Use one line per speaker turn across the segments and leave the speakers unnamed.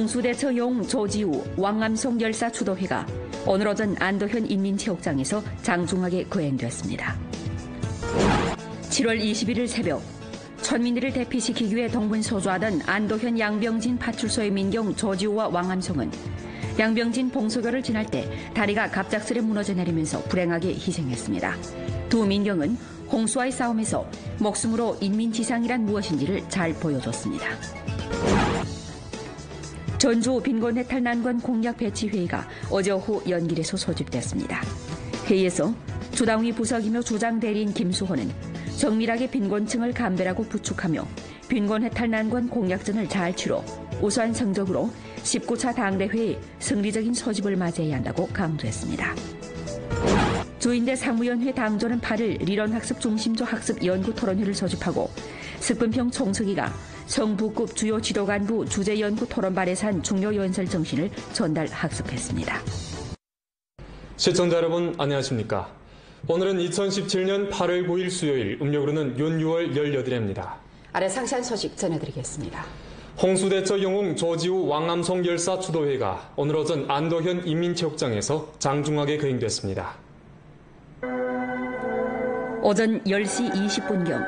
홍수대처 영웅 조지우 왕암송 열사 추도회가 오늘 오전 안도현 인민체육장에서 장중하게 거행됐습니다. 7월 21일 새벽 천민들을 대피시키기 위해 동분서주하던 안도현 양병진 파출소의 민경 조지우와 왕암송은 양병진 봉소교를 지날 때 다리가 갑작스레 무너져 내리면서 불행하게 희생했습니다. 두 민경은 홍수와의 싸움에서 목숨으로 인민지상이란 무엇인지를 잘 보여줬습니다. 전주 빈곤해탈 난관 공약 배치 회의가 어제 오후 연길에서 소집됐습니다. 회의에서 주당위 부석이며 주장 대리인 김수호는 정밀하게 빈곤층을 감별하고 부축하며 빈곤해탈 난관 공약전을 잘 치러 우수한 성적으로 19차 당대회의 승리적인 소집을 맞이해야 한다고 강조했습니다. 주인대 상무위원회 당조는 8일 리론학습 중심조 학습 연구 토론회를 소집하고 스분평 총서기가 성부급 주요 지도간부 주제연구 토론발에서 한 중요 연설 정신을 전달 학습했습니다.
시청자 여러분 안녕하십니까. 오늘은 2017년 8월 9일 수요일, 음력으로는 윤 6월 18일입니다.
아래 상세한 소식 전해드리겠습니다.
홍수대처 영웅 조지우 왕암송 열사 추도회가 오늘 오전 안도현 인민체육장에서 장중하게 거행됐습니다.
오전 10시 20분경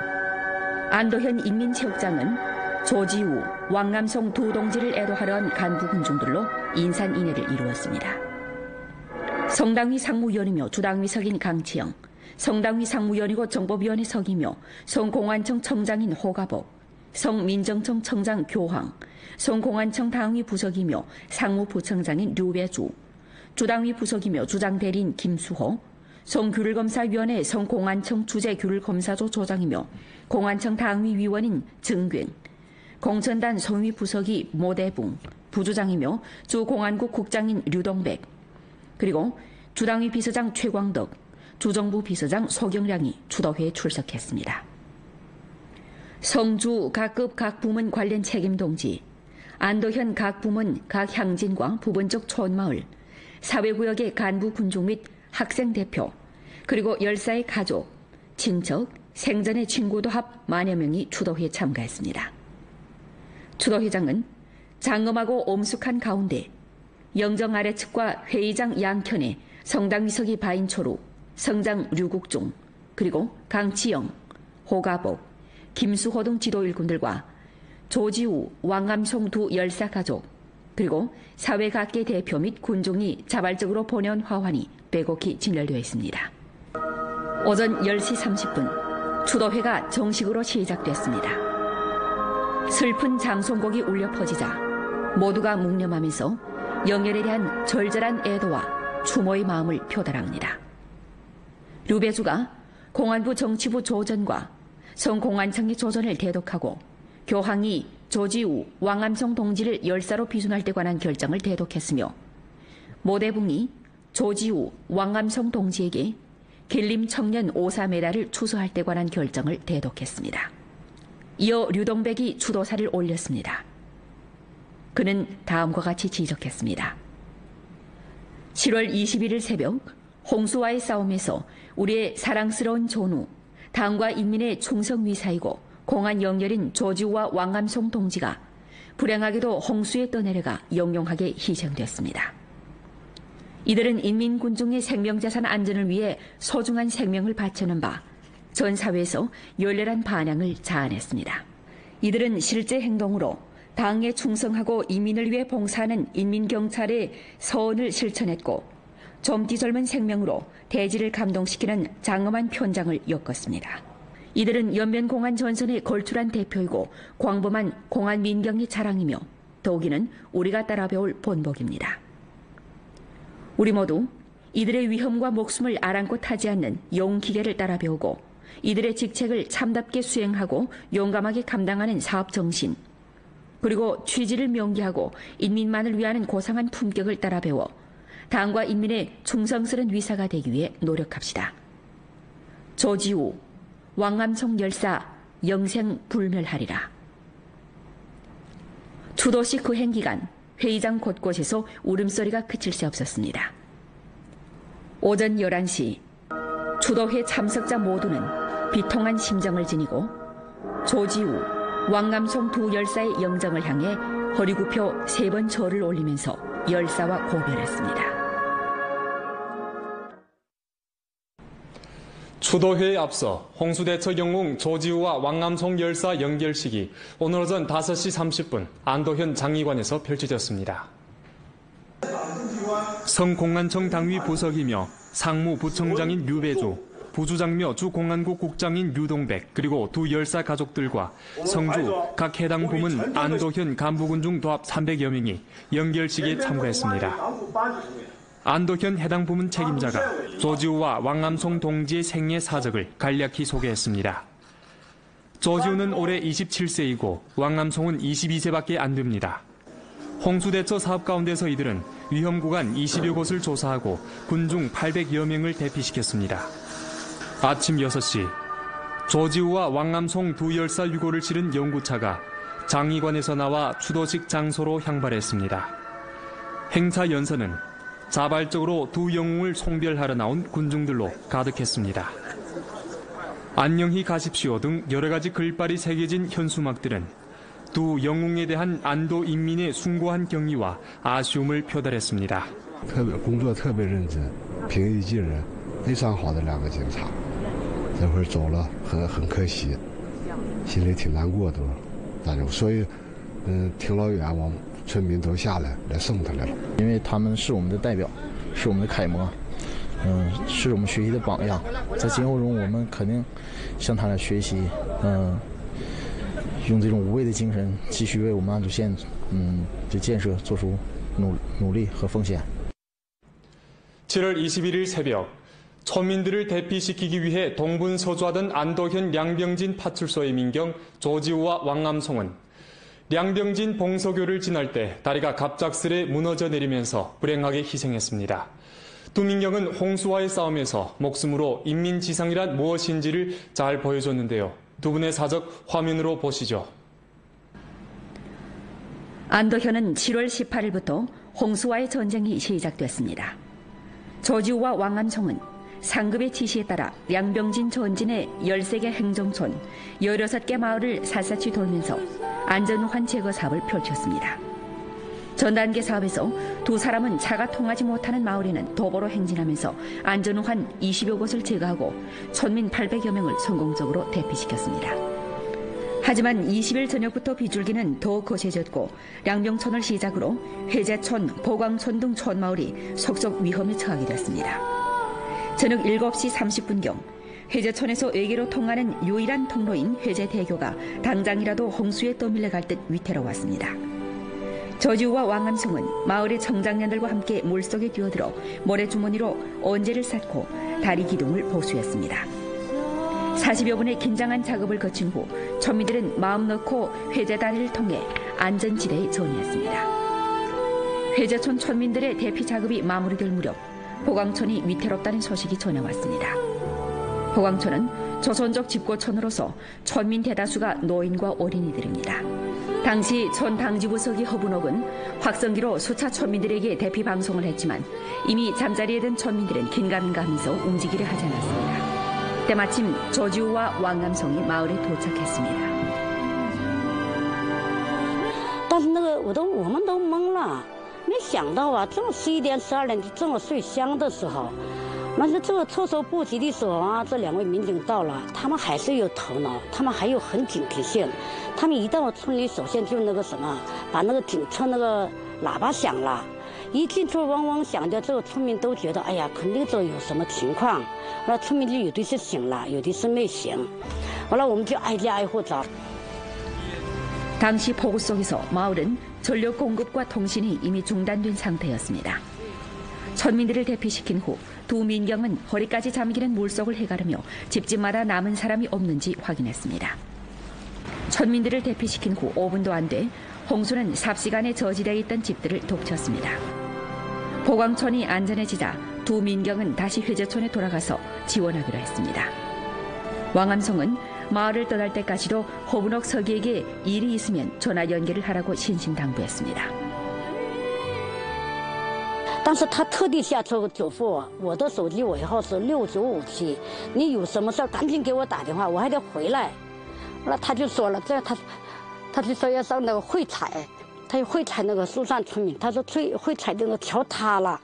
안도현 인민체육장은 조지우, 왕암송 두 동지를 애도하려 한 간부 군중들로 인산인해를 이루었습니다. 성당위 상무위원이며 주당위 석인 강치영, 성당위 상무위원이고 정법위원회 석이며 성공안청 청장인 호가복, 성민정청 청장 교황, 성공안청 당위 부석이며 상무부청장인 류배주, 주당위 부석이며 주장대리인 김수호, 성규율검사위원회 성공안청 주재규율검사조 조장이며 공안청 당위위원인 증균, 공천단 성위 부석이 모대붕, 부주장이며 주공안국 국장인 류동백, 그리고 주당위 비서장 최광덕, 주정부 비서장 소경량이 추도회에 출석했습니다. 성주 각급 각 부문 관련 책임 동지, 안도현 각 부문 각 향진과 부분적 촌마을, 사회구역의 간부 군중 및 학생 대표, 그리고 열사의 가족, 친척, 생전의 친구도 합 만여 명이 추도회에 참가했습니다. 추도회장은 장엄하고 엄숙한 가운데 영정 아래측과 회의장 양편에 성당위석이 바인초루, 성장 류국중, 그리고 강치영, 호가복, 김수호 등 지도 일꾼들과 조지우, 왕암송 두 열사 가족, 그리고 사회각계 대표 및 군중이 자발적으로 보내온 화환이 빼곡히 진열되어 있습니다. 오전 10시 30분 추도회가 정식으로 시작됐습니다. 슬픈 장송곡이 울려 퍼지자 모두가 묵념하면서 영열에 대한 절절한 애도와 추모의 마음을 표달합니다. 류배주가 공안부 정치부 조전과 성공안청의 조전을 대독하고 교황이 조지우, 왕암송 동지를 열사로 비순할 때 관한 결정을 대독했으며 모대붕이 조지우, 왕암송 동지에게 길림 청년 오사 메달을 추수할 때 관한 결정을 대독했습니다. 이어 류동백이 추도사를 올렸습니다. 그는 다음과 같이 지적했습니다. 7월 21일 새벽 홍수와의 싸움에서 우리의 사랑스러운 존우, 당과 인민의 충성위사이고 공안 영렬인 조지우와 왕암송 동지가 불행하게도 홍수에 떠내려가 영롱하게 희생됐습니다. 이들은 인민군중의 생명자산 안전을 위해 소중한 생명을 바치는 바 전 사회에서 열렬한 반향을 자아냈습니다. 이들은 실제 행동으로 당에 충성하고 인민을 위해 봉사하는 인민경찰의 서원을 실천했고 젊디 젊은 생명으로 대지를 감동시키는 장엄한 편장을 엮었습니다. 이들은 연변공안 전선의 걸출한 대표이고 광범한 공안 민경의 자랑이며 더욱이는 우리가 따라 배울 본보기입니다. 우리 모두 이들의 위험과 목숨을 아랑곳하지 않는 용기계를 따라 배우고 이들의 직책을 참답게 수행하고 용감하게 감당하는 사업정신, 그리고 취지를 명기하고 인민만을 위하는 고상한 품격을 따라 배워 당과 인민의 충성스런 위사가 되기 위해 노력합시다. 조지우, 왕암송 열사 영생 불멸하리라. 추도시 거행 기간 회의장 곳곳에서 울음소리가 그칠 새 없었습니다. 오전 11시 추도회 참석자 모두는 비통한 심정을 지니고 조지우, 왕암송 두 열사의 영정을 향해 허리 굽혀 3번 절을 올리면서 열사와 고별했습니다.
추도회에 앞서 홍수대처 영웅 조지우와 왕암송 열사 연결식이 오늘 오전 5시 30분 안도현 장의관에서 펼쳐졌습니다. 성공안청 당위 부석이며 상무 부청장인 류배조, 부주장며 주공안국 국장인 유동백, 그리고 두 열사 가족들과 성주 각 해당 부문 안도현 간부군 중 도합 300여 명이 연결식에 참가했습니다. 안도현 해당 부문 책임자가 조지우와 왕암송 동지의 생애 사적을 간략히 소개했습니다. 조지우는 올해 27세이고 왕암송은 22세밖에 안 됩니다. 홍수대처 사업 가운데서 이들은 위험 구간 20여 곳을 조사하고 군중 800여 명을 대피시켰습니다. 아침 6시 조지우와 왕암송 두 열사 유고를 치른 연구차가 장의관에서 나와 추도식 장소로 향발했습니다. 행차 연선은 자발적으로 두 영웅을 송별하러 나온 군중들로 가득했습니다. 안녕히 가십시오 등 여러 가지 글발이 새겨진 현수막들은 두 영웅에 대한 안도 인민의 숭고한 경의와 아쉬움을 표달했습니다.
工作特别认真，平易近人，非常好的2个警察，这会儿走了很可惜，心里挺难过的，大家所以挺老远我们村民都下来送他来了，
因为他们是我们的代表，是我们的楷模，是我们学习的榜样，在今后中我们肯定向他俩学习，用这种无畏的精神，继续为我们安祖县的建设做出努力和奉献。
7월 21일 새벽 천민들을 대피시키기 위해 동분서주하던 안도현 량병진 파출소의 민경 조지우와 왕암송은 량병진 봉서교를 지날 때 다리가 갑작스레 무너져 내리면서 불행하게 희생했습니다. 두 민경은 홍수와의 싸움에서 목숨으로 인민지상이란 무엇인지를 잘 보여줬는데요. 두 분의 사적 화면으로 보시죠.
안도현은 7월 18일부터 홍수와의 전쟁이 시작됐습니다. 조지우와 왕암송은 상급의 지시에 따라 량병진 전진의 13개 행정촌, 16개 마을을 샅샅이 돌면서 안전우환 제거 사업을 펼쳤습니다. 전 단계 사업에서 두 사람은 차가 통하지 못하는 마을에는 도보로 행진하면서 안전우환 20여 곳을 제거하고村민 800여 명을 성공적으로 대피시켰습니다. 하지만 20일 저녁부터 비줄기는 더 거세졌고 량병촌을 시작으로 회제촌, 보광촌 등 촌마을이 속속 위험에 처하게 됐습니다. 저녁 7시 30분경 회제촌에서 외계로 통하는 유일한 통로인 회제대교가 당장이라도 홍수에 떠밀려갈 듯 위태로웠습니다. 조지우와 왕암송은 마을의 청장년들과 함께 물속에 뛰어들어 모래주머니로 언제를 쌓고 다리 기둥을 보수했습니다. 40여 분의 긴장한 작업을 거친 후村민들은 마음 놓고 회제다리를 통해 안전지대에 전이했습니다. 회제촌村민들의 대피 작업이 마무리될 무렵 보광촌이 위태롭다는 소식이 전해왔습니다. 보광촌은 조선족 집고촌으로서村민 대다수가 노인과 어린이들입니다. 당시 촌 당지부서기 허분옥은 확성기로 수차村민들에게 대피 방송을 했지만 이미 잠자리에 든村민들은 긴가민가 하면서 움직이려 하지 않았습니다. 때마침 조지우와 왕암송이 마을에 도착했습니다.
但是我们都懵了，没想到啊，正11点12点正睡香的时候，完事这个措手不及的时候啊，这2位民警到了，他们还是有头脑，他们还有很警惕性。他们一到村里，首先就那个什么，把那个警车那个喇叭响了。 一进村嗡嗡响的，这个村民都觉得，哎呀，肯定这有什么情况。完了，村民就有的是醒了，有的是没醒。完了，我们就挨家挨户找。
당시 폭우 속에서 마을은 전력 공급과 통신이 이미 중단된 상태였습니다.村민들을 대피시킨 후 두 민경은 허리까지 잠기는 물속을 헤가르며 집집마다 남은 사람이 없는지 확인했습니다.村민들을 대피시킨 후 5분도 안 돼 홍수는 삽시간에 저지대에 있던 집들을 독쳤습니다. 보광촌이 안전해지자 두 민경은 다시 회제촌에 돌아가서 지원하기로 했습니다. 왕암송은 마을을 떠날 때까지도 허분옥 서기에게 일이 있으면 전화 연결을 하라고 신신당부했습니다.
但是他特地下车嘱咐我，我的手机尾号是6957，你有什么事赶紧给我打电话，我还得回来。那他就说了，这他就说要上那个会采，他又会踩那个苏山村民，他说会踩那个桥塌了。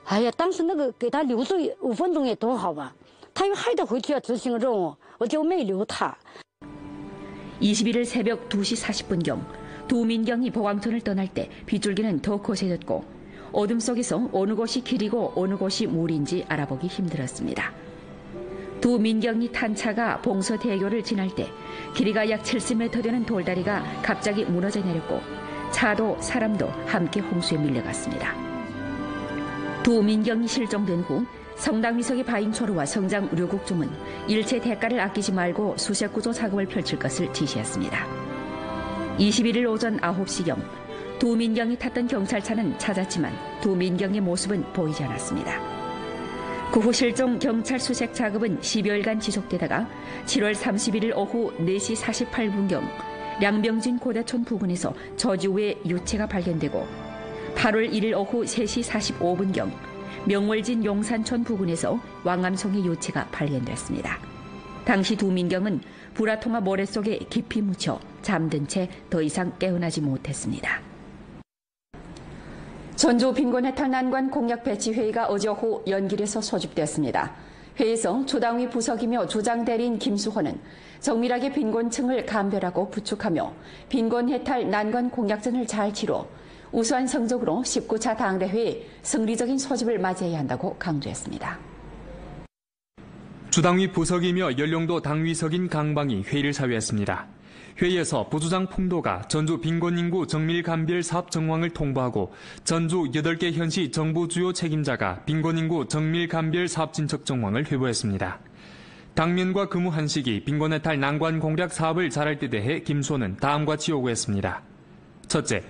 哎呀，当时那个给他留住5分钟也多好吧，他又还得回去要执行任务，我就没留他。
21일 새벽 2시 40분경 두 민경이 보광천을 떠날 때 빗줄기는 더 거세졌고 어둠 속에서 어느 곳이 길이고 어느 곳이 물인지 알아보기 힘들었습니다. 두 민경이 탄 차가 봉서대교를 지날 때 길이가 약 70m 되는 돌다리가 갑자기 무너져 내렸고 차도 사람도 함께 홍수에 밀려갔습니다. 두 민경이 실종된 후 성당 위석의 바인초르와 성장 류국중은 일체 대가를 아끼지 말고 수색구조 작업을 펼칠 것을 지시했습니다. 21일 오전 9시경 두 민경이 탔던 경찰차는 찾았지만 두 민경의 모습은 보이지 않았습니다. 그 후 실종 경찰 수색 작업은 10여일간 지속되다가 7월 31일 오후 4시 48분경 량병진 고대촌 부근에서 저지우의 유체가 발견되고 8월 1일 오후 3시 45분경 명월진 용산촌 부근에서 왕암송의 유체가 발견됐습니다. 당시 두 민경은 불화통화 모래 속에 깊이 묻혀 잠든 채 더 이상 깨어나지 못했습니다. 전주 빈곤해탈 난관 공약 배치 회의가 어제 오후 연길에서 소집됐습니다. 회의에서 주당위 부석이며 주장대리인 김수호는 정밀하게 빈곤층을 감별하고 부축하며 빈곤해탈 난관 공약전을 잘 치러 우수한 성적으로 19차 당대회의 승리적인 소집을 맞이해야 한다고 강조했습니다.
주당위 부석이며 연령도 당위석인 강방이 회의를 사회했습니다. 회의에서 부주장 풍도가 전주 빈곤인구 정밀감별 사업 정황을 통보하고 전주 8개 현시 정부 주요 책임자가 빈곤인구 정밀감별 사업 진척 정황을 회부했습니다. 당면과 근무 한식이 빈곤해탈 난관 공략 사업을 잘할 때 대해 김수호는 다음과 같이 요구했습니다. 첫째,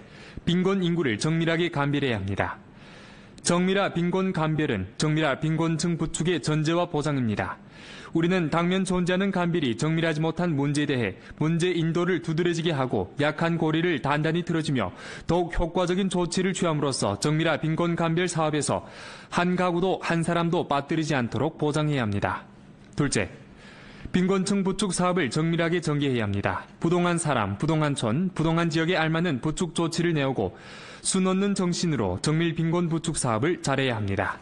빈곤 인구를 정밀하게 감별해야 합니다. 정밀화 빈곤 감별은 정밀화 빈곤층 부축의 전제와 보장입니다. 우리는 당면 존재하는 감별이 정밀하지 못한 문제에 대해 문제 인도를 두드러지게 하고 약한 고리를 단단히 틀어주며 더욱 효과적인 조치를 취함으로써 정밀화 빈곤 감별 사업에서 한 가구도 한 사람도 빠뜨리지 않도록 보장해야 합니다. 둘째, 빈곤층 부축 사업을 정밀하게 전개해야 합니다. 부동한 사람, 부동한 촌, 부동한 지역에 알맞는 부축 조치를 내오고 수놓는 정신으로 정밀 빈곤 부축 사업을 잘해야 합니다.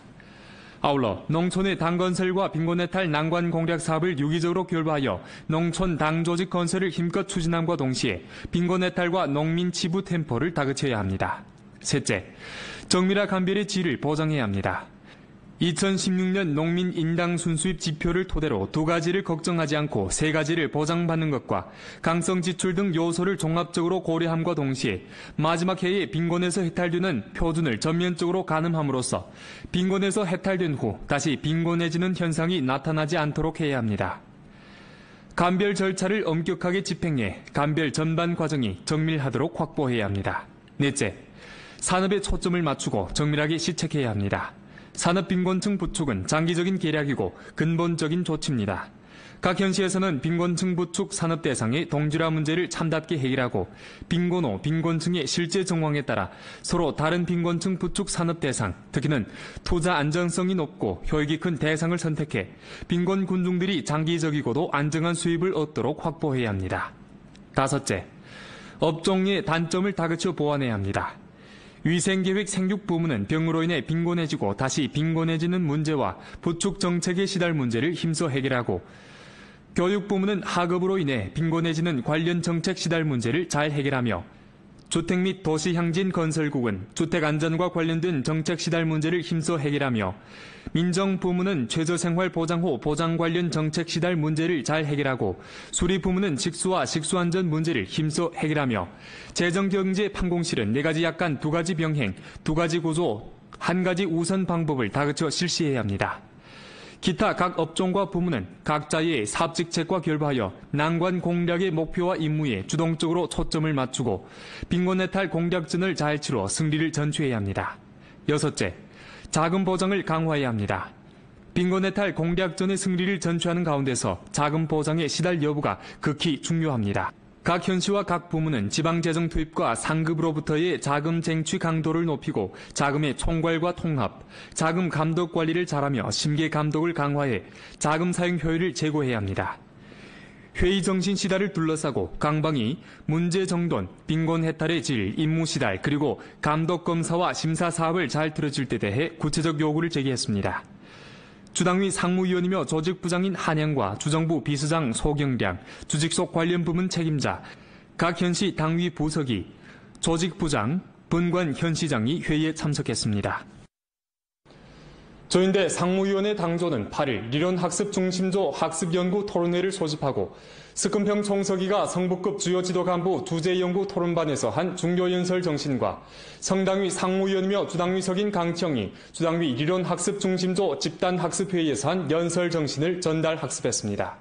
아울러 농촌의 당 건설과 빈곤해탈 난관 공략 사업을 유기적으로 결부하여 농촌 당 조직 건설을 힘껏 추진함과 동시에 빈곤해탈과 농민 치부 템포를 다그쳐야 합니다. 셋째, 정밀화 감별의 질을 보장해야 합니다. 2016년 농민 인당 순수입 지표를 토대로 2가지를 걱정하지 않고 3가지를 보장받는 것과 강성 지출 등 요소를 종합적으로 고려함과 동시에 마지막 해에 빈곤에서 해탈되는 표준을 전면적으로 가늠함으로써 빈곤에서 해탈된 후 다시 빈곤해지는 현상이 나타나지 않도록 해야 합니다. 감별 절차를 엄격하게 집행해 감별 전반 과정이 정밀하도록 확보해야 합니다. 넷째, 산업에 초점을 맞추고 정밀하게 시책해야 합니다. 산업 빈곤층 부축은 장기적인 계략이고 근본적인 조치입니다. 각 현시에서는 빈곤층 부축 산업 대상의 동질화 문제를 참답게 해결하고 빈곤호, 빈곤층의 실제 정황에 따라 서로 다른 빈곤층 부축 산업 대상, 특히는 투자 안정성이 높고 효익이 큰 대상을 선택해 빈곤 군중들이 장기적이고도 안정한 수입을 얻도록 확보해야 합니다. 다섯째, 업종의 단점을 다그쳐 보완해야 합니다. 위생계획 생육 부문은 병으로 인해 빈곤해지고 다시 빈곤해지는 문제와 부축 정책의 시달 문제를 힘써 해결하고 교육 부문은 학업으로 인해 빈곤해지는 관련 정책 시달 문제를 잘 해결하며 주택 및 도시향진 건설국은 주택 안전과 관련된 정책 시달 문제를 힘써 해결하며 민정 부문은 최저생활 보장 후 보장 관련 정책 시달 문제를 잘 해결하고 수리 부문은 식수와 식수안전 문제를 힘써 해결하며 재정경제 판공실은 4가지 약관 2가지 병행, 2가지 구조, 1가지 우선 방법을 다그쳐 실시해야 합니다. 기타 각 업종과 부문은 각자의 사업직책과 결부하여 난관 공략의 목표와 임무에 주동적으로 초점을 맞추고 빈곤해탈 공략전을 잘 치러 승리를 전취해야 합니다. 여섯째, 자금 보장을 강화해야 합니다. 빈곤해탈 공략전의 승리를 전취하는 가운데서 자금 보장의 시달 여부가 극히 중요합니다. 각 현시와 각 부문은 지방재정 투입과 상급으로부터의 자금 쟁취 강도를 높이고 자금의 총괄과 통합, 자금 감독 관리를 잘하며 심계 감독을 강화해 자금 사용 효율을 제고해야 합니다. 회의 정신 시달을 둘러싸고 강방이 문제 정돈, 빈곤 해탈의 질, 임무 시달, 그리고 감독 검사와 심사 사업을 잘 들어줄 때 대해 구체적 요구를 제기했습니다. 주당위 상무위원이며 조직부장인 한양과 주정부 비서장 소경량, 주직속 관련 부문 책임자, 각 현시 당위 부서기, 조직부장, 본관 현시장이 회의에 참석했습니다. 조인대 상무위원회 당조는 8일理論학습 중심조 학습연구 토론회를 소집하고 스금평 총서기가 성북급 주요 지도 간부 두재연구 토론반에서 한 중요연설 정신과 성당위 상무위원이며 주당위석인 강청이 주당위理論학습 중심조 집단학습회의에서 한 연설 정신을 전달 학습했습니다.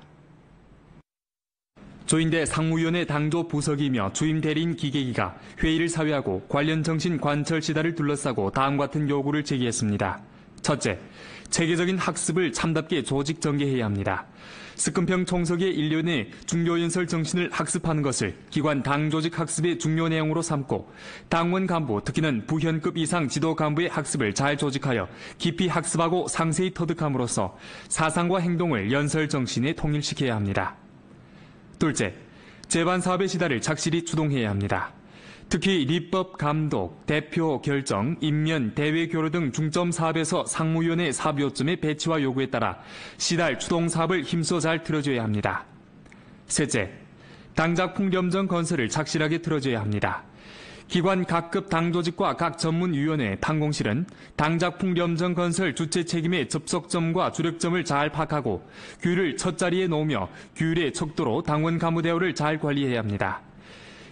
조인대 상무위원회 당조 부석이며 주임 대리인 기계기가 회의를 사회하고 관련 정신 관철 시다를 둘러싸고 다음과 같은 요구를 제기했습니다. 첫째, 체계적인 학습을 참답게 조직 전개해야 합니다. 스금평 총서기의 1년의 중요연설 정신을 학습하는 것을 기관 당조직 학습의 중요 내용으로 삼고 당원 간부, 특히는 부현급 이상 지도 간부의 학습을 잘 조직하여 깊이 학습하고 상세히 터득함으로써 사상과 행동을 연설 정신에 통일시켜야 합니다. 둘째, 재반 사업의 시달을 착실히 주동해야 합니다. 특히立법, 감독, 대표, 결정, 임면, 대외 교류 등 중점 사업에서 상무위원회 사업 요점의 배치와 요구에 따라 시달 추동 사업을 힘써 잘 틀어줘야 합니다. 셋째, 당작품 염정 건설을 착실하게 틀어줘야 합니다. 기관 각급 당조직과 각 전문위원회, 판공실은 당작품 염정 건설 주체 책임의 접속점과 주력점을 잘 파악하고 규율을 첫자리에 놓으며 규율의 척도로 당원 간부 대우를 잘 관리해야 합니다.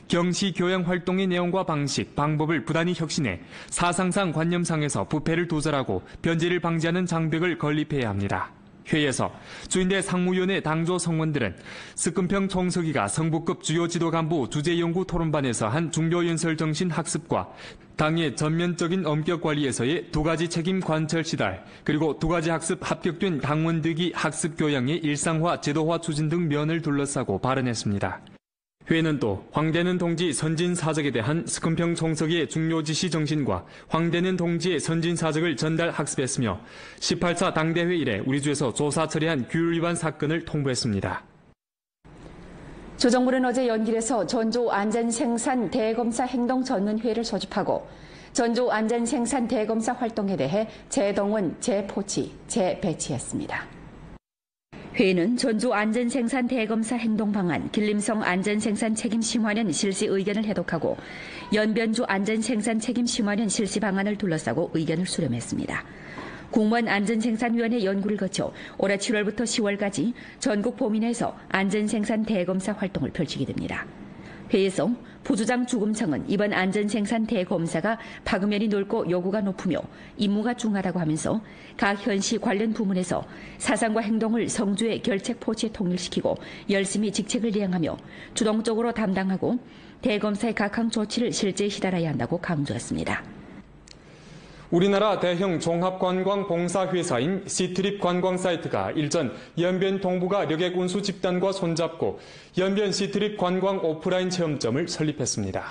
경시 교양 활동의 내용과 방식, 방법을 부단히 혁신해 사상상 관념상에서 부패를 도절하고 변제를 방지하는 장벽을 건립해야 합니다. 회의에서 주인대 상무위원회 당조 성원들은 스금평 총서기가 성북급 주요 지도 간부 주재연구 토론반에서 한 중요연설 정신 학습과 당의 전면적인 엄격 관리에서의 두 가지 책임 관철 시달, 그리고 두 가지 학습 합격된 당원들기 학습 교양의 일상화, 제도화 추진 등 면을 둘러싸고 발언했습니다. 회의는 또 황대는 동지 선진사적에 대한 스금평 총서기의 중요 지시 정신과 황대는 동지의 선진사적을 전달 학습했으며 18차 당대회 이래 우리 주에서 조사 처리한 규율 위반 사건을 통보했습니다.
조정부는 어제 연길에서 전조 안전생산 대검사 행동전문회의를 소집하고 전조 안전생산 대검사 활동에 대해 재동원, 재포치, 재배치했습니다. 회의는 전조 안전생산 대검사 행동방안, 길림성 안전생산 책임 심화년 실시 의견을 해독하고 연변주 안전생산 책임 심화년 실시 방안을 둘러싸고 의견을 수렴했습니다. 공무원 안전생산위원회 연구를 거쳐 올해 7월부터 10월까지 전국 범위내에서 안전생산 대검사 활동을 펼치게 됩니다. 회의에서 부주장 주금청은 이번 안전생산 대검사가 파급면이 넓고 요구가 높으며 임무가 중하다고 하면서 각 현시 관련 부문에서 사상과 행동을 성주의 결책 포치에 통일시키고 열심히 직책을 이행하며 주동적으로 담당하고 대검사의 각항 조치를 실제에 시달아야 한다고 강조했습니다.
우리나라 대형 종합관광봉사회사인 시트립 관광사이트가 일전 연변 동부가 여객 운수 집단과 손잡고 연변 시트립 관광 오프라인 체험점을 설립했습니다.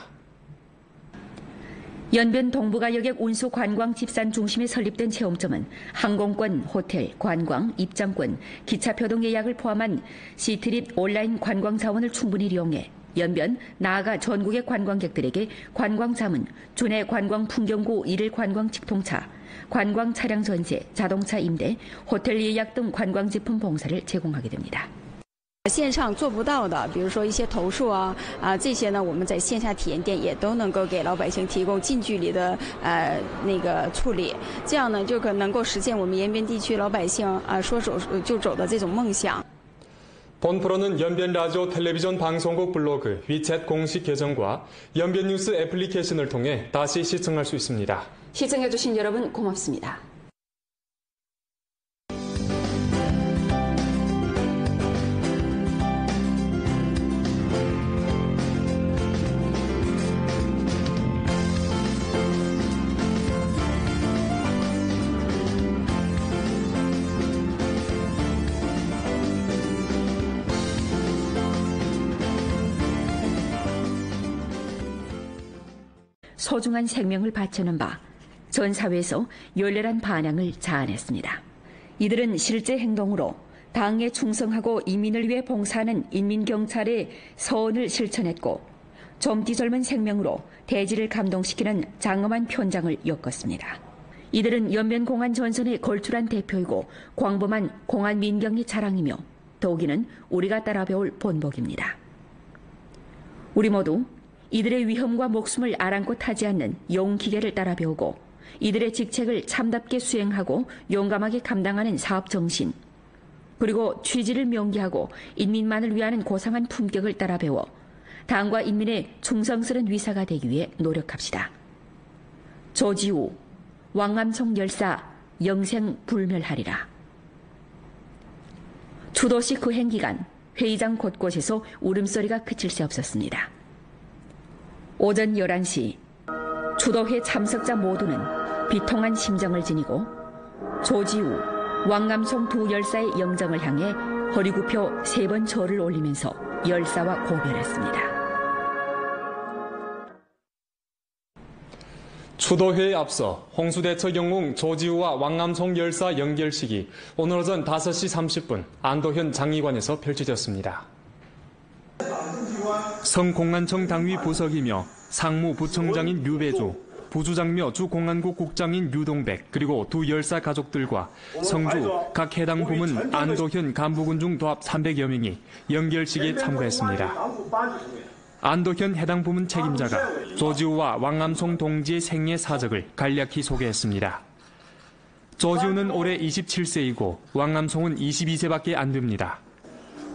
연변 동부가 여객 운수 관광 집산 중심에 설립된 체험점은 항공권, 호텔, 관광, 입장권, 기차표 등 예약을 포함한 시트립 온라인 관광 자원을 충분히 이용해 연변, 나아가 전국의 관광객들에게 관광자문, 주내 관광 풍경구 일일 관광 직통차, 관광 차량 전세, 자동차 임대, 호텔 예약 등 관광 제품 봉사를 제공하게 됩니다.
线上做不到的，比如说一些投诉这些呢，我们在线下体验店也都能够给老百姓提供近距离的处理，这样呢就可能够实现我们延边地区老百姓说走就走的这种梦想。
본 프로는 연변 라디오 텔레비전 방송국 블로그, 위챗 공식 계정과 연변 뉴스 애플리케이션을 통해 다시 시청할 수 있습니다.
시청해주신 여러분 고맙습니다. 소중한 생명을 바치는 바 전 사회에서 열렬한 반향을 자아냈습니다. 이들은 실제 행동으로 당에 충성하고 인민을 위해 봉사하는 인민경찰의 서원을 실천했고 젊디 젊은 생명으로 대지를 감동시키는 장엄한 편장을 엮었습니다. 이들은 연변공안 전선에 걸출한 대표이고 광범한 공안 민경의 자랑이며 더욱이는 우리가 따라 배울 본보기입니다. 우리 모두 이들의 위험과 목숨을 아랑곳 하지 않는 영웅기계를 따라 배우고 이들의 직책을 참답게 수행하고 용감하게 감당하는 사업정신, 그리고 취지를 명기하고 인민만을 위하는 고상한 품격을 따라 배워 당과 인민의 충성스러운 위사가 되기 위해 노력합시다. 조지우, 왕암송 열사 영생 불멸하리라. 추도식 그 행기간 회의장 곳곳에서 울음소리가 그칠 새 없었습니다. 오전 11시 추도회 참석자 모두는 비통한 심정을 지니고 조지우, 왕암송 두 열사의 영정을 향해 허리 굽혀 3번 절을 올리면서 열사와 고별했습니다.
추도회에 앞서 홍수대처 영웅 조지우와 왕암송 열사 연결식이 오늘 오전 5시 30분 안도현 장의관에서 펼쳐졌습니다. 성공안청 당위 부석이며 상무부청장인 류배조, 부주장며 주공안국 국장인 유동백, 그리고 두 열사 가족들과 성주 각 해당 부문 안도현 간부군 중 도합 300여 명이 연결식에 참가했습니다. 안도현 해당 부문 책임자가 조지우와 왕암송 동지의 생애 사적을 간략히 소개했습니다. 조지우는 올해 27세이고 왕암송은 22세밖에 안 됩니다.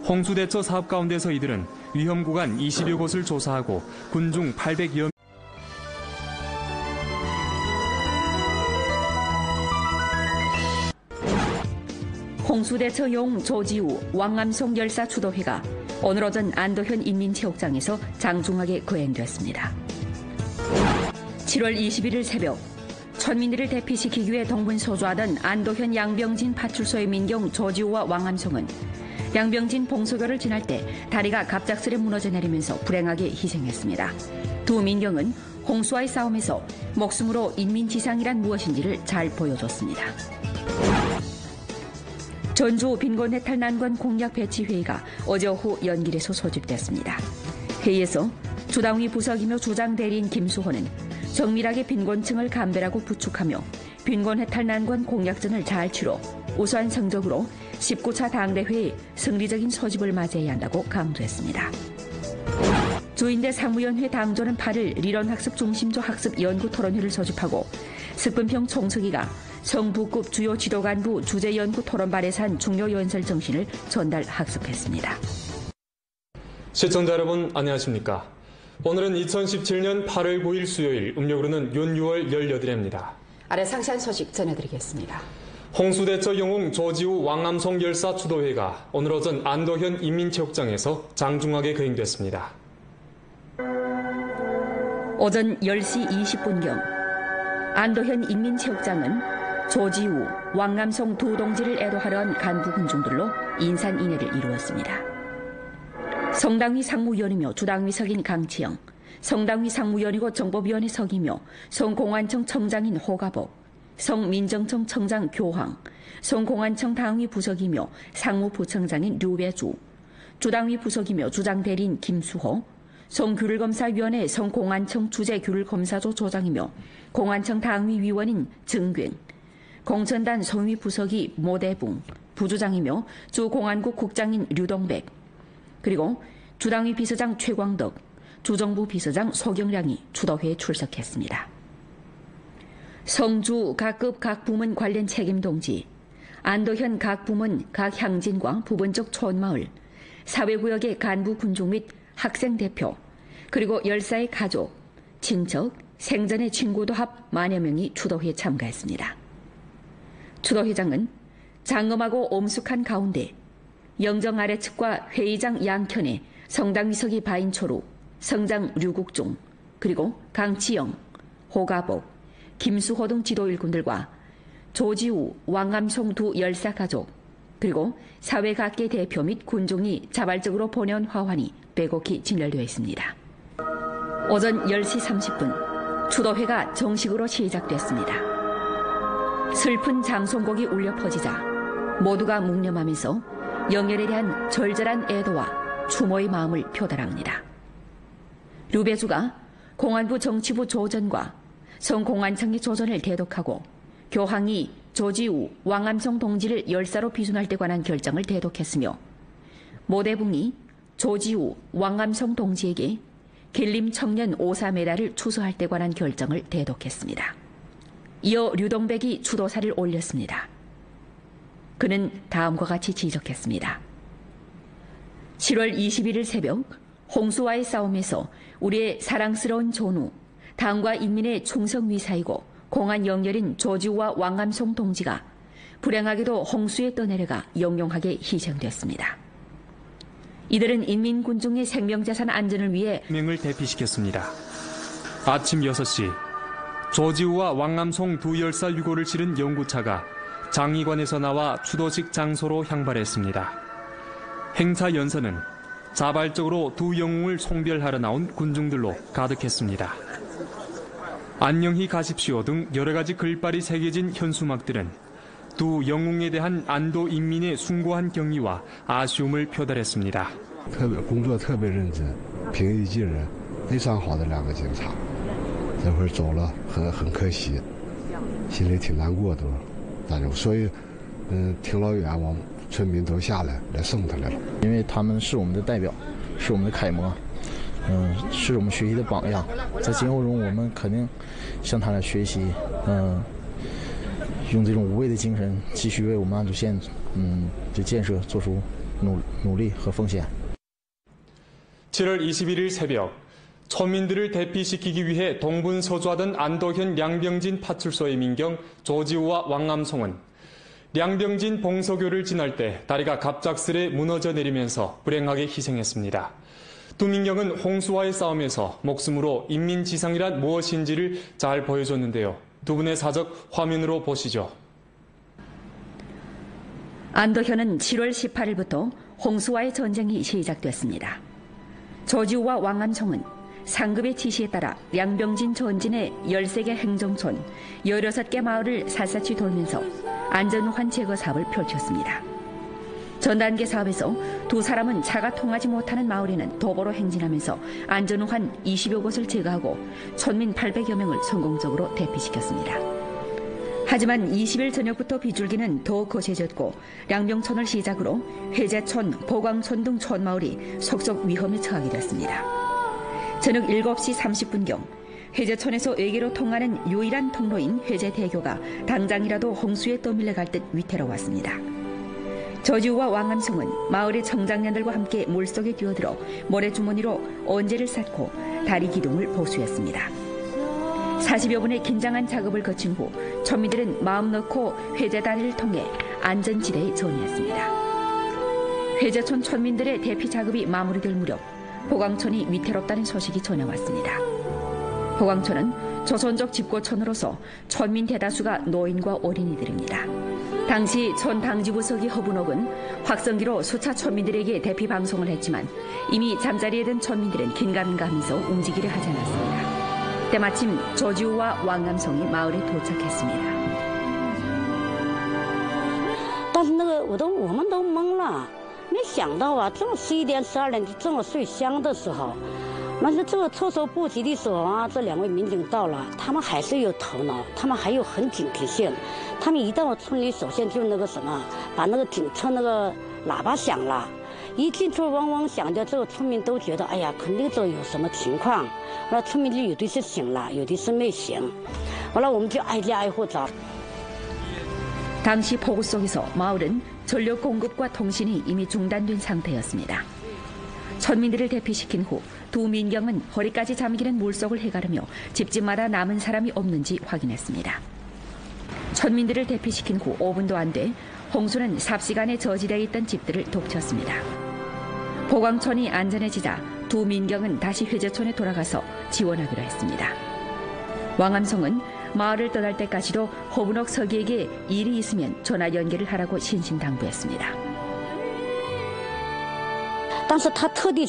홍수대처 사업 가운데서 이들은 위험구간 20여 곳을 조사하고 군중 800여
홍수대처 영웅 조지우, 왕암송 열사 추도회가 오늘 오전 안도현 인민체육장에서 장중하게 거행됐습니다. 7월 21일 새벽 천민들을 대피시키기 위해 동분서주하던 안도현 양병진 파출소의 민경 조지우와 왕암송은 양병진 봉소교를 지날 때 다리가 갑작스레 무너져 내리면서 불행하게 희생했습니다. 두 민경은 홍수와의 싸움에서 목숨으로 인민지상이란 무엇인지를 잘 보여줬습니다. 전주 빈곤해탈 난관 공약 배치 회의가 어제 오후 연길에서 소집됐습니다. 회의에서 주당위 부석이며 주장 대리인 김수호는 정밀하게 빈곤층을 감별하고 부축하며 빈곤해탈 난관 공약전을 잘 치러 우수한 성적으로 19차 당대회의 승리적인 소집을 맞이해야 한다고 강조했습니다. 주인대 상무위원회 당조는 8일 리론학습 중심조 학습 연구 토론회를 소집하고 석분평 총서기가 성부급 주요 지도간부 주제연구 토론발에서 한 중요 연설 정신을 전달 학습했습니다.
시청자 여러분 안녕하십니까. 오늘은 2017년 8월 9일 수요일, 음력으로는 윤 6월 18일입니다.
아래 상세한 소식 전해드리겠습니다.
홍수대처 영웅 조지우 왕암송 열사 추도회가 오늘 오전 안도현 인민체육장에서 장중하게 거행됐습니다.
오전 10시 20분경 안도현 인민체육장은 조지우, 왕암송 두 동지를 애도하려 한 간부 군중들로 인산인해를 이루었습니다. 성당위 상무위원이며 주당위 석인 강치영, 성당위 상무위원이고 정법위원회 석이며 성공안청 청장인 호가복, 성민정청 청장 교황, 성공안청 당위 부석이며 상무부청장인 류배주, 주당위 부석이며 주장대리인 김수호, 성규율검사위원회 성공안청 주재규율검사조 조장이며 공안청 당위위원인 정균, 공천단 성위 부석이 모대붕, 부주장이며 주공안국 국장인 류동백, 그리고 주당위 비서장 최광덕, 주정부 비서장 소경량이 추도회에 출석했습니다. 성주 각급 각 부문 관련 책임 동지, 안도현 각 부문 각 향진과 부분적 촌마을, 사회구역의 간부 군중 및 학생 대표, 그리고 열사의 가족, 친척, 생전의 친구도 합 만여 명이 추도회에 참가했습니다. 추도회장은 장엄하고 엄숙한 가운데 영정 아래측과 회의장 양켠에 성당위석이 바인초루, 성장 류국중, 그리고 강치영, 호가복, 김수호 등 지도 일꾼들과 조지우, 왕암송 두 열사 가족, 그리고 사회각계 대표 및 군중이 자발적으로 보내온 화환이 빼곡히 진열되어 있습니다. 오전 10시 30분 추도회가 정식으로 시작됐습니다. 슬픈 장송곡이 울려 퍼지자 모두가 묵념하면서 영열에 대한 절절한 애도와 추모의 마음을 표달합니다. 류배주가 공안부 정치부 조전과 성공안청의 조전을 대독하고 교황이 조지우, 왕암성 동지를 열사로 비준할 때 관한 결정을 대독했으며 모대붕이 조지우, 왕암성 동지에게 길림 청년 오사 메달을 추수할 때 관한 결정을 대독했습니다. 이어 류동백이 추도사를 올렸습니다. 그는 다음과 같이 지적했습니다. 7월 21일 새벽 홍수와의 싸움에서 우리의 사랑스러운 존우, 당과 인민의 충성 위사이고 공안 영열인 조지우와 왕암송 동지가 불행하게도 홍수에 떠내려가 영용하게 희생됐습니다. 이들은 인민군중의 생명자산 안전을 위해
명을 대피시켰습니다. 아침 6시 조지우와 왕암송 두 열사 유고를 치른 연구차가 장의관에서 나와 추도식 장소로 향발했습니다. 행차 연선은 자발적으로 두 영웅을 송별하러 나온 군중들로 가득했습니다. 안녕히 가십시오 등 여러 가지 글발이 새겨진 현수막들은 두 영웅에 대한 안도 인민의 숭고한 경의와 아쉬움을 표달했습니다.
工作特别认真，平易近人，非常好的两个警察，这会儿走了很可惜，心里挺难过的，大家所以挺老远，我们村民都下来送他来了，
因为他们是我们的代表，是我们的楷模，是我们学习的榜样，在今后中我们肯定向他来学习，用这种无畏的精神，继续为我们安祖县的建设做出努力和奉献。
7월 21일 새벽 천민들을 대피시키기 위해 동분서주하던 안도현 량병진 파출소의 민경 조지우와 왕암송은 량병진 봉서교를 지날 때 다리가 갑작스레 무너져 내리면서 불행하게 희생했습니다. 두 민경은 홍수와의 싸움에서 목숨으로 인민지상이란 무엇인지를 잘 보여줬는데요. 두 분의 사적 화면으로 보시죠.
안도현은 7월 18일부터 홍수와의 전쟁이 시작됐습니다. 조지우와 왕암송은 상급의 지시에 따라 량병진 전진의 13개 행정촌, 16개 마을을 샅샅이 돌면서 안전우환 제거 사업을 펼쳤습니다. 전 단계 사업에서 두 사람은 차가 통하지 못하는 마을에는 도보로 행진하면서 안전우환 20여 곳을 제거하고村민 800여 명을 성공적으로 대피시켰습니다. 하지만 20일 저녁부터 비줄기는 더 거세졌고 량병촌을 시작으로 회제촌, 보광촌 등 촌마을이 속속 위험에 처하게 됐습니다. 저녁 7시 30분경 회제촌에서 외계로 통하는 유일한 통로인 회제대교가 당장이라도 홍수에 떠밀려갈 듯 위태로웠습니다. 조지우와 왕암송은 마을의 청장년들과 함께 물속에 뛰어들어 모래주머니로 언제를 쌓고 다리 기둥을 보수했습니다. 40여 분의 긴장한 작업을 거친 후村민들은 마음 놓고 회제다리를 통해 안전지대에 전이했습니다. 회제촌村민들의 대피 작업이 마무리될 무렵 보광촌이 위태롭다는 소식이 전해왔습니다. 보광촌은 조선족 집고촌으로서村민 대다수가 노인과 어린이들입니다. 당시 촌 당지부서기 허분옥은 확성기로 수차村민들에게 대피 방송을 했지만 이미 잠자리에 든村민들은 긴가민가 하면서 움직이려 하지 않았습니다. 때마침 조지우와 왕암송이 마을에 도착했습니다.
但是我们都懵了，没想到啊，这么11点12点这么睡香的时候，但是这个措手不及的时候啊，这两位民警到了，他们还是有头脑，他们还有很警惕性。他们一到村里，首先就把那个警车那个喇叭响了。 一进村嗡嗡响的，这个村民都觉得，哎呀，肯定这有什么情况。完了，村民就有的是醒了，有的是没醒。完了，我们就挨家挨户找。
당시 폭우 속에서 마을은 전력 공급과 통신이 이미 중단된 상태였습니다.村민들을 대피시킨 후 두 민경은 허리까지 잠기는 물속을 헤가르며 집집마다 남은 사람이 없는지 확인했습니다.村민들을 대피시킨 후 5분도 안 돼 홍수는 삽시간에 저지대에 있던 집들을 덮쳤습니다. 보광촌이 안전해지자 두 민경은 다시 회제촌에 돌아가서 지원하기로 했습니다. 왕암송은 마을을 떠날 때까지도 허분옥 서기에게 일이 있으면 전화 연결을 하라고 신신당부했습니다.
但是他特地